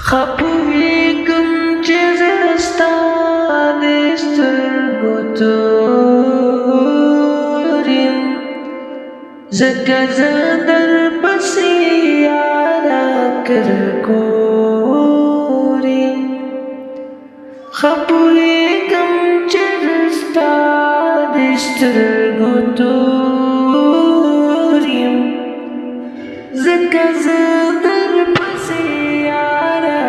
خپويږم چې زه ستا د سترګو تور یم، ځکه زه درپسې یاره کرکور یم. خپويږم چې زه ستا د سترګو تور یم، ځکه زه درپسې یاره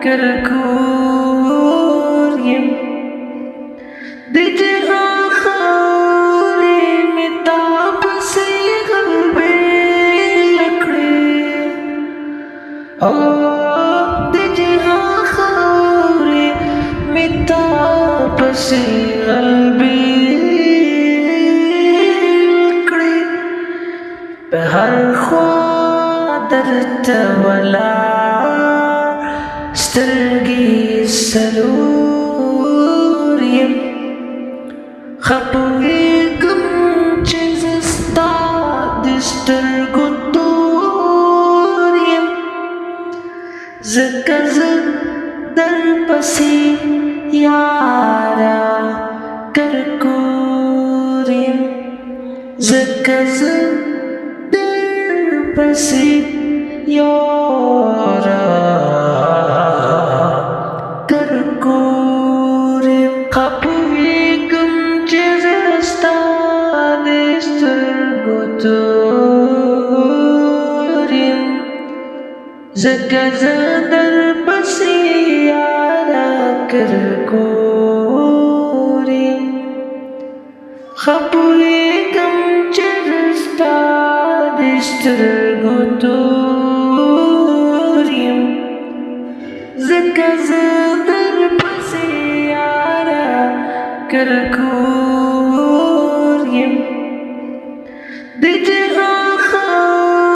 کرکور یم. د جهان خاورې مې تا پسې غلبېل کړې، د جهان خاورې مې تا پسې غلبېل کړې. په هر خوا درته ولاړ سترګې څلور یم. خپويږم چې زه ستا د سترګو تور یم، ځکه زه درپسې یاره کرکور یم، ځکه زه درپسې یاره کرکور یم. خپويږم چې زه ستا د سترګو تور یم، ځکه زه درپسې یاره کرکور یم. خپويږم چې زه ستا د سترګو تور یم، ځکه زه درپسې یاره کرکور یم.